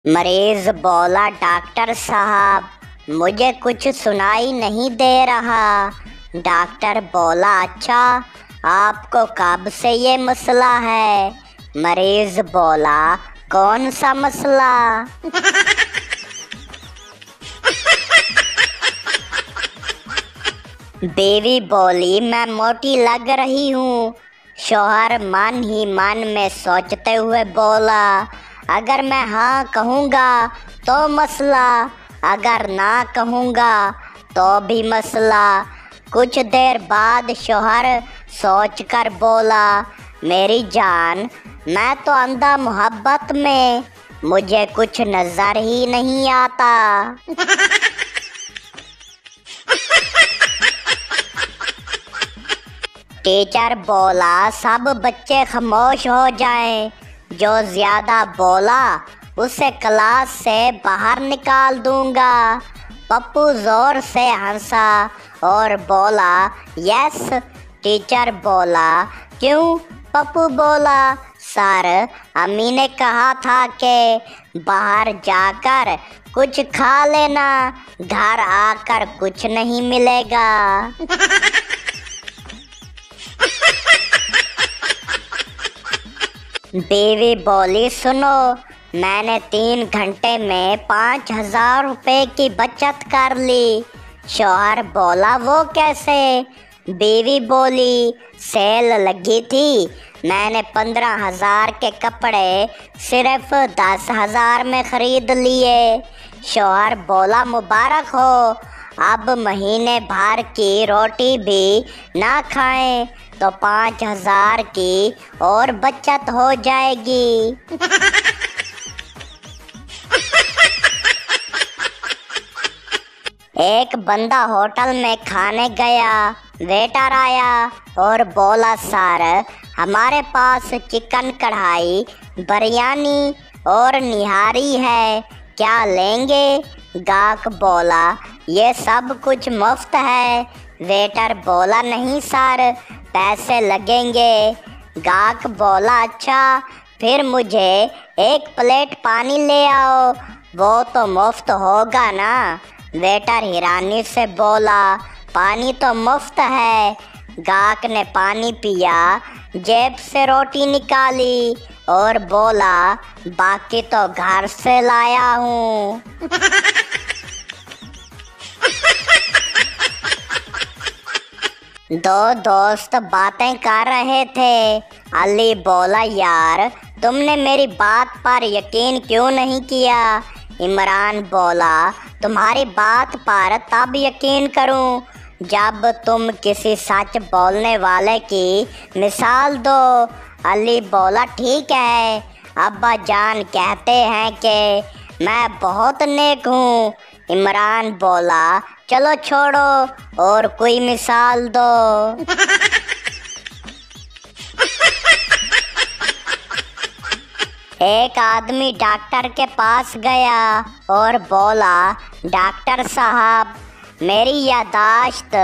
मरीज बोला, डॉक्टर साहब मुझे कुछ सुनाई नहीं दे रहा। डॉक्टर बोला, अच्छा आपको कब से ये मसला है? मरीज बोला, कौन सा मसला? बीवी बोली, मैं मोटी लग रही हूँ। शौहर मन ही मन में सोचते हुए बोला, अगर मैं हाँ कहूँगा तो मसला, अगर ना कहूँगा तो भी मसला। कुछ देर बाद शौहर सोचकर बोला, मेरी जान, मैं तो अंधा मोहब्बत में, मुझे कुछ नजर ही नहीं आता। टीचर बोला, सब बच्चे खामोश हो जाएं। जो ज्यादा बोला उसे क्लास से बाहर निकाल दूंगा। पप्पू जोर से हंसा और बोला, यस। टीचर बोला, क्यों? पप्पू बोला, सर, अम्मी ने कहा था कि बाहर जाकर कुछ खा लेना, घर आकर कुछ नहीं मिलेगा। बीवी बोली, सुनो, मैंने 3 घंटे में 5,000 रुपए की बचत कर ली। शौहर बोला, वो कैसे? बीवी बोली, सेल लगी थी, मैंने 15,000 के कपड़े सिर्फ 10,000 में खरीद लिए। शौहर बोला, मुबारक हो, अब महीने भर की रोटी भी ना खाएं तो 5,000 की और बचत हो जाएगी। एक बंदा होटल में खाने गया। वेटर आया और बोला, सर, हमारे पास चिकन कढ़ाई, बिरयानी और निहारी है, क्या लेंगे? गाहक बोला, ये सब कुछ मुफ्त है। वेटर बोला, नहीं सर, पैसे लगेंगे। गाहक बोला, अच्छा, फिर मुझे 1 प्लेट पानी ले आओ, वो तो मुफ्त होगा ना? वेटर हैरानी से बोला, पानी तो मुफ्त है। गाहक ने पानी पिया, जेब से रोटी निकाली और बोला, बाकी तो घर से लाया हूँ। दो दोस्त बातें कर रहे थे। अली बोला, यार, तुमने मेरी बात पर यकीन क्यों नहीं किया? इमरान बोला, तुम्हारी बात पर तब यकीन करूं जब तुम किसी सच बोलने वाले की मिसाल दो। अली बोला, ठीक है, अब्बा जान कहते हैं कि मैं बहुत नेक हूँ। इमरान बोला, चलो छोड़ो और कोई मिसाल दो। एक आदमी डॉक्टर के पास गया और बोला, डॉक्टर साहब, मेरी यादाश्त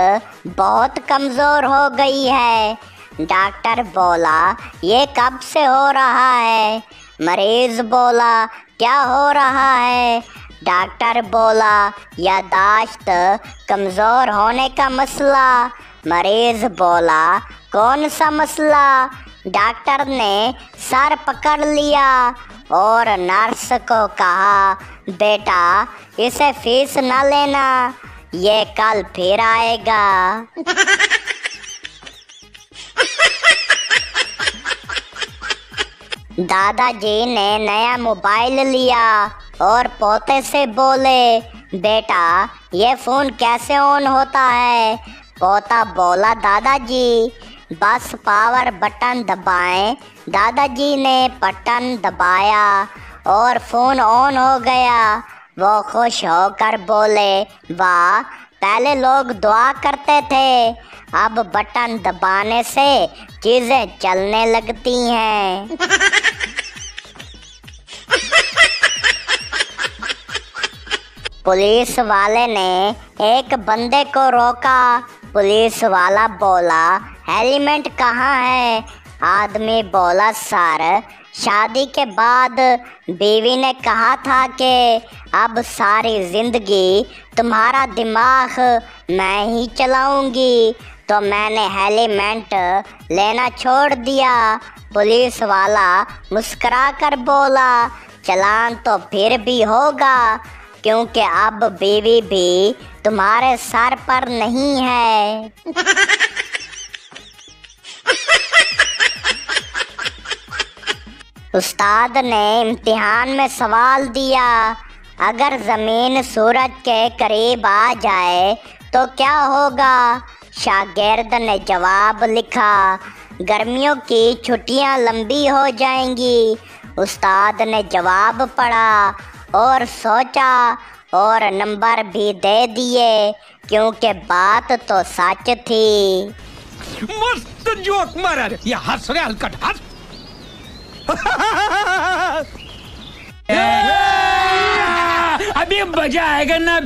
बहुत कमज़ोर हो गई है। डॉक्टर बोला, ये कब से हो रहा है? मरीज़ बोला, क्या हो रहा है? डॉक्टर बोला, यादाश्त कमज़ोर होने का मसला। मरीज़ बोला, कौन सा मसला? डॉक्टर ने सर पकड़ लिया और नर्स को कहा, बेटा, इसे फीस न लेना, ये कल फिर आएगा। दादाजी ने नया मोबाइल लिया और पोते से बोले, बेटा, ये फ़ोन कैसे ऑन होता है? पोता बोला, दादाजी, बस पावर बटन दबाएं। दादाजी ने बटन दबाया और फ़ोन ऑन हो गया। वो खुश होकर बोले, वाह, पहले लोग दुआ करते थे, अब बटन दबाने से चीज़ें चलने लगती हैं। पुलिस वाले ने एक बंदे को रोका। पुलिस वाला बोला, हेलमेट कहाँ है? आदमी बोला, सर, शादी के बाद बीवी ने कहा था कि अब सारी ज़िंदगी तुम्हारा दिमाग मैं ही चलाऊंगी, तो मैंने हेलमेट लेना छोड़ दिया। पुलिस वाला मुस्कुरा कर बोला, चालान तो फिर भी होगा, क्योंकि अब बीवी भी तुम्हारे सर पर नहीं है। उस्ताद ने इम्तिहान में सवाल दिया, अगर ज़मीन सूरज के करीब आ जाए तो क्या होगा? शागिर्द ने जवाब लिखा, गर्मियों की छुट्टियां लंबी हो जाएंगी। उस्ताद ने जवाब पढ़ा और सोचा और नंबर भी दे दिए, क्योंकि बात तो सच थी। मस्त जोक मारा रे, ये हंस रे हलकट हंस। अभी मजा आएगा ना।